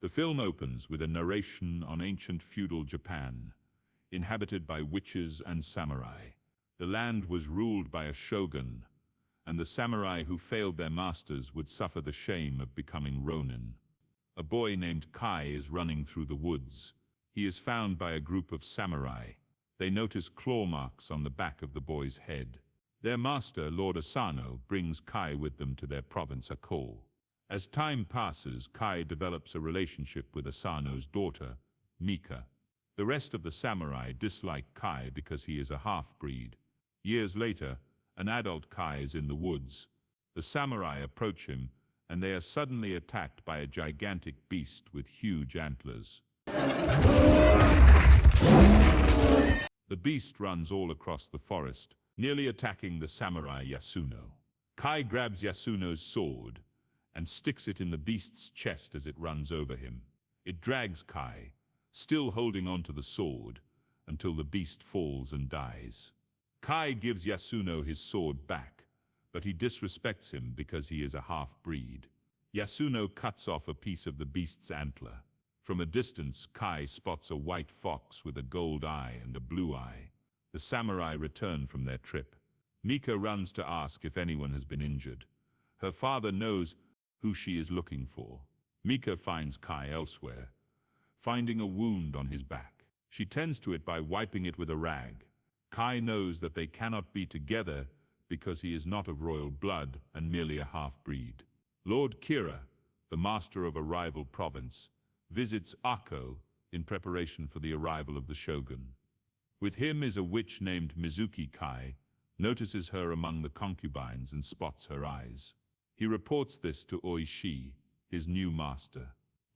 The film opens with a narration on ancient feudal Japan, inhabited by witches and samurai. The land was ruled by a shogun, and the samurai who failed their masters would suffer the shame of becoming Ronin. A boy named Kai is running through the woods. He is found by a group of samurai. They notice claw marks on the back of the boy's head. Their master, Lord Asano, brings Kai with them to their province Ako. As time passes, Kai develops a relationship with Asano's daughter, Mika. The rest of the samurai dislike Kai because he is a half-breed. Years later, an adult Kai is in the woods. The samurai approach him, and they are suddenly attacked by a gigantic beast with huge antlers. The beast runs all across the forest, nearly attacking the samurai Yasuno. Kai grabs Yasuno's sword and sticks it in the beast's chest as it runs over him. It drags Kai, still holding onto the sword, until the beast falls and dies. Kai gives Yasuno his sword back, but he disrespects him because he is a half-breed. Yasuno cuts off a piece of the beast's antler. From a distance, Kai spots a white fox with a gold eye and a blue eye. The samurai return from their trip. Mika runs to ask if anyone has been injured. Her father knows who she is looking for. Mika finds Kai elsewhere, finding a wound on his back. She tends to it by wiping it with a rag. Kai knows that they cannot be together because he is not of royal blood and merely a half-breed. Lord Kira, the master of a rival province, visits Ako in preparation for the arrival of the shogun. With him is a witch named Mizuki. Kai notices her among the concubines and spots her eyes. He reports this to Oishi, his new master.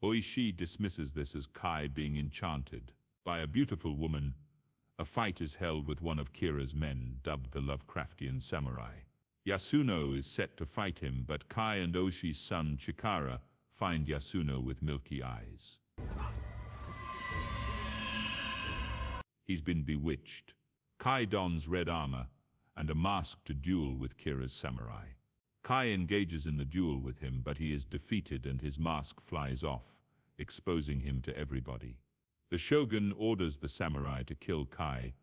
Oishi dismisses this as Kai being enchanted by a beautiful woman. A fight is held with one of Kira's men, dubbed the Lovecraftian Samurai. Yasuno is set to fight him, but Kai and Oshi's son Chikara find Yasuno with milky eyes. He's been bewitched. Kai dons red armor and a mask to duel with Kira's samurai. Kai engages in the duel with him, but he is defeated and his mask flies off, exposing him to everybody. The shogun orders the samurai to kill Kai,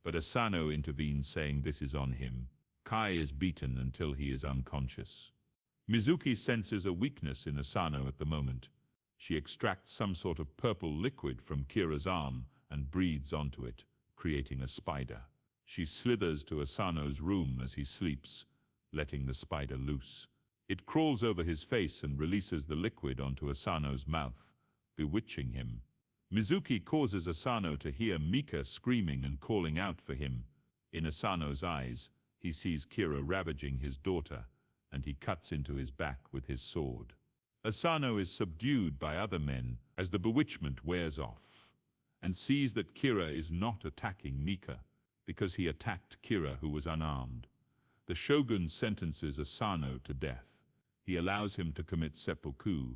but Asano intervenes, saying this is on him. Kai is beaten until he is unconscious. Mizuki senses a weakness in Asano at the moment. She extracts some sort of purple liquid from Kira's arm and breathes onto it, creating a spider. She slithers to Asano's room as he sleeps, letting the spider loose. It crawls over his face and releases the liquid onto Asano's mouth, bewitching him. Mizuki causes Asano to hear Mika screaming and calling out for him. In Asano's eyes, he sees Kira ravaging his daughter, and he cuts into his back with his sword. Asano is subdued by other men as the bewitchment wears off, and sees that Kira is not attacking Mika, because he attacked Kira, who was unarmed. The shogun sentences Asano to death. He allows him to commit seppuku,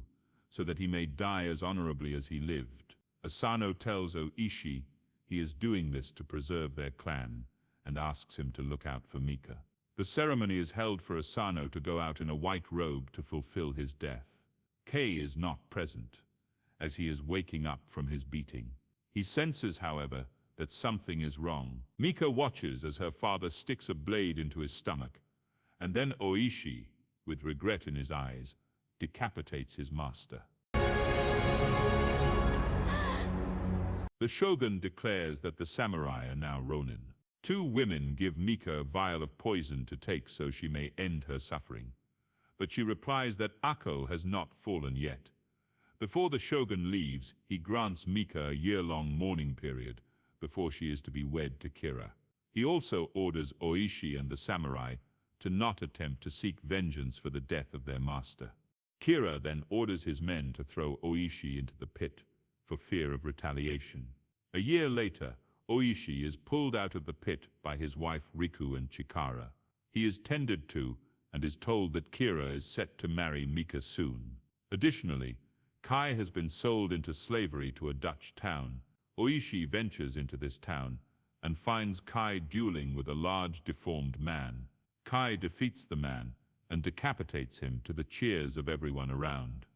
so that he may die as honorably as he lived. Asano tells Oishi he is doing this to preserve their clan, and asks him to look out for Mika. The ceremony is held for Asano to go out in a white robe to fulfill his death. Kei is not present, as he is waking up from his beating. He senses, however, that something is wrong. Mika watches as her father sticks a blade into his stomach, and then Oishi, with regret in his eyes, decapitates his master. The shogun declares that the samurai are now Ronin. Two women give Mika a vial of poison to take so she may end her suffering, but she replies that Ako has not fallen yet. Before the shogun leaves, he grants Mika a year-long mourning period before she is to be wed to Kira. He also orders Oishi and the samurai to not attempt to seek vengeance for the death of their master. Kira then orders his men to throw Oishi into the pit for fear of retaliation. A year later, Oishi is pulled out of the pit by his wife Riku and Chikara. He is tended to and is told that Kira is set to marry Mika soon. Additionally, Kai has been sold into slavery to a Dutch town. Oishi ventures into this town and finds Kai dueling with a large deformed man. Kai defeats the man and decapitates him to the cheers of everyone around.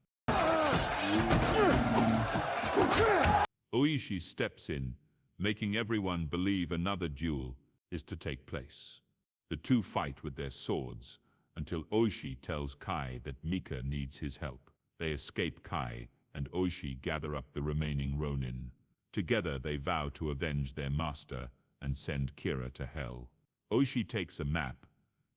Oishi steps in, making everyone believe another duel is to take place. The two fight with their swords until Oishi tells Kai that Mika needs his help. They escape Kai, and Oishi gather up the remaining Ronin. Together they vow to avenge their master and send Kira to hell. Oishi takes a map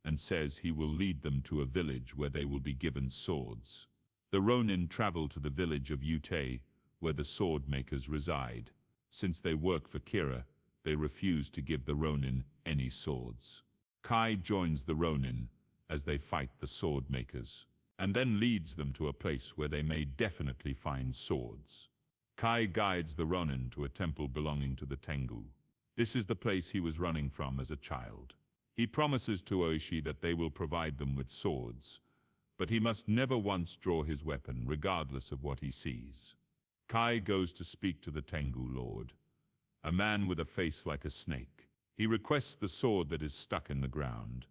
and says he will lead them to a village where they will be given swords. The Ronin travel to the village of Yutei, where the sword makers reside. Since they work for Kira, they refuse to give the Ronin any swords. Kai joins the Ronin as they fight the sword makers, and then leads them to a place where they may definitely find swords. Kai guides the Ronin to a temple belonging to the Tengu. This is the place he was running from as a child. He promises to Oishi that they will provide them with swords, but he must never once draw his weapon regardless of what he sees. Kai goes to speak to the Tengu Lord, a man with a face like a snake. He requests the sword that is stuck in the ground,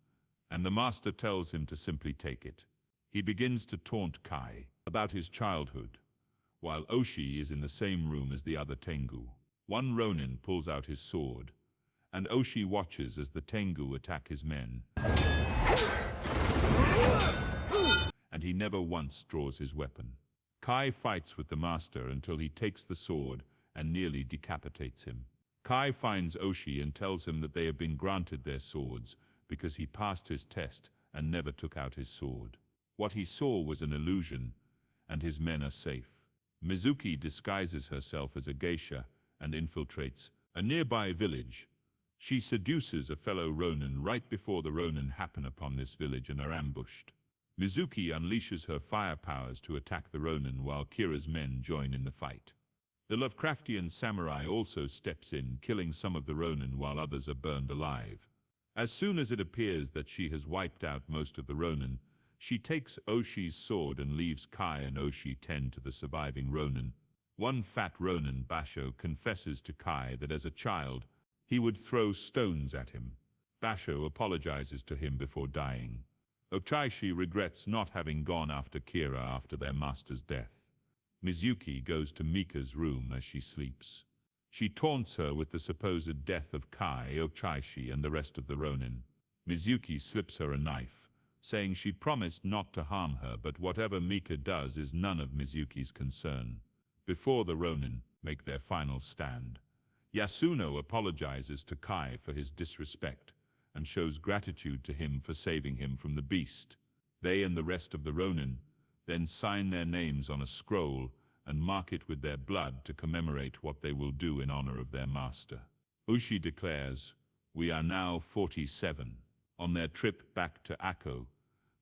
and the master tells him to simply take it. He begins to taunt Kai about his childhood, while Oishi is in the same room as the other Tengu. One Ronin pulls out his sword, and Oishi watches as the Tengu attack his men, and he never once draws his weapon. Kai fights with the master until he takes the sword and nearly decapitates him. Kai finds Oishi and tells him that they have been granted their swords because he passed his test and never took out his sword. What he saw was an illusion, and his men are safe. Mizuki disguises herself as a geisha and infiltrates a nearby village. She seduces a fellow Ronin right before the Ronin happen upon this village and are ambushed. Mizuki unleashes her fire powers to attack the Ronin while Kira's men join in the fight. The Lovecraftian samurai also steps in, killing some of the Ronin while others are burned alive. As soon as it appears that she has wiped out most of the Ronin, she takes Oishi's sword and leaves Kai and Oishi tend to the surviving Ronin. One fat Ronin, Basho, confesses to Kai that as a child, he would throw stones at him. Basho apologizes to him before dying. Oishi regrets not having gone after Kira after their master's death. Mizuki goes to Mika's room as she sleeps. She taunts her with the supposed death of Kai, Oishi, and the rest of the Ronin. Mizuki slips her a knife, saying she promised not to harm her, but whatever Mika does is none of Mizuki's concern. Before the Ronin make their final stand, Yasuno apologizes to Kai for his disrespect and shows gratitude to him for saving him from the beast. They and the rest of the Ronin then sign their names on a scroll and mark it with their blood to commemorate what they will do in honor of their master. Oishi declares, "We are now 47. On their trip back to Akko,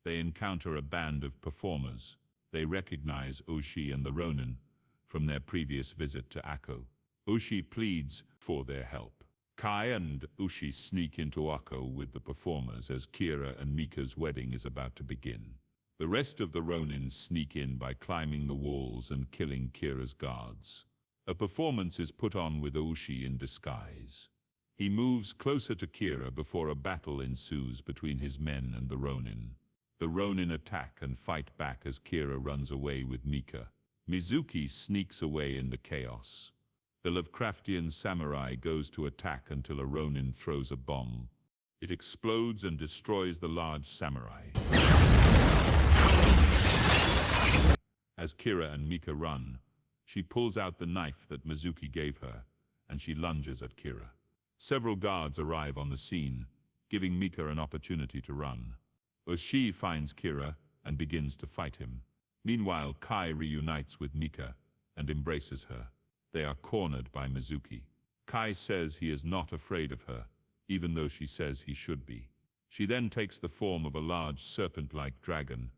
they encounter a band of performers. They recognize Oishi and the Ronin from their previous visit to Akko. Oishi pleads for their help. Kai and Oishi sneak into Akko with the performers as Kira and Mika's wedding is about to begin. The rest of the Ronin sneak in by climbing the walls and killing Kira's guards. A performance is put on with Oishi in disguise. He moves closer to Kira before a battle ensues between his men and the Ronin. The Ronin attack and fight back as Kira runs away with Mika. Mizuki sneaks away in the chaos. The Lovecraftian samurai goes to attack until a Ronin throws a bomb. It explodes and destroys the large samurai. As Kira and Mika run, she pulls out the knife that Mizuki gave her, and she lunges at Kira. Several guards arrive on the scene, giving Mika an opportunity to run. Oishi finds Kira and begins to fight him. Meanwhile, Kai reunites with Mika and embraces her. They are cornered by Mizuki. Kai says he is not afraid of her, even though she says he should be. She then takes the form of a large serpent-like dragon,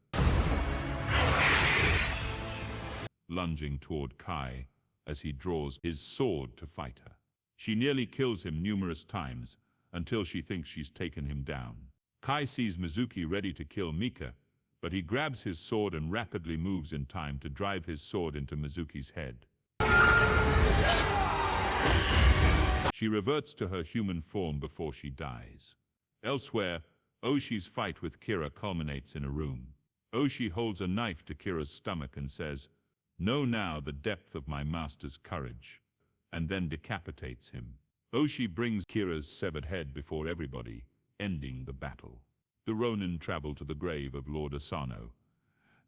lunging toward Kai as he draws his sword to fight her. She nearly kills him numerous times until she thinks she's taken him down. Kai sees Mizuki ready to kill Mika, but he grabs his sword and rapidly moves in time to drive his sword into Mizuki's head. She reverts to her human form before she dies. Elsewhere, Oishi's fight with Kira culminates in a room. Oishi holds a knife to Kira's stomach and says, "Know now the depth of my master's courage." and then decapitates him. Oshi brings Kira's severed head before everybody, ending the battle. The Ronin travel to the grave of Lord Asano,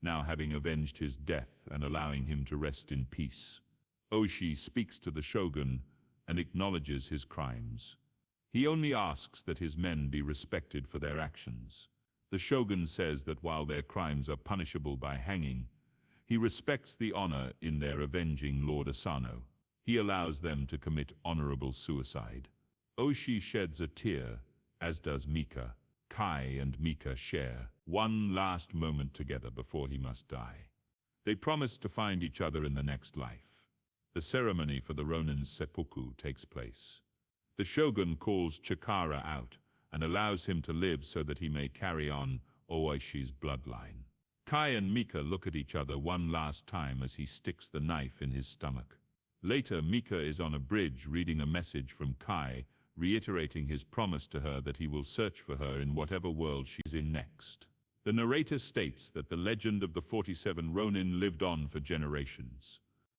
now having avenged his death and allowing him to rest in peace. Oshi speaks to the shogun and acknowledges his crimes. He only asks that his men be respected for their actions. The shogun says that while their crimes are punishable by hanging, he respects the honor in their avenging Lord Asano. He allows them to commit honorable suicide. Oshi sheds a tear, as does Mika. Kai and Mika share one last moment together before he must die. They promise to find each other in the next life. The ceremony for the Ronin's seppuku takes place. The shogun calls Chikara out and allows him to live so that he may carry on Oishi's bloodline. Kai and Mika look at each other one last time as he sticks the knife in his stomach. Later, Mika is on a bridge reading a message from Kai, reiterating his promise to her that he will search for her in whatever world she's in next. The narrator states that the legend of the 47 Ronin lived on for generations.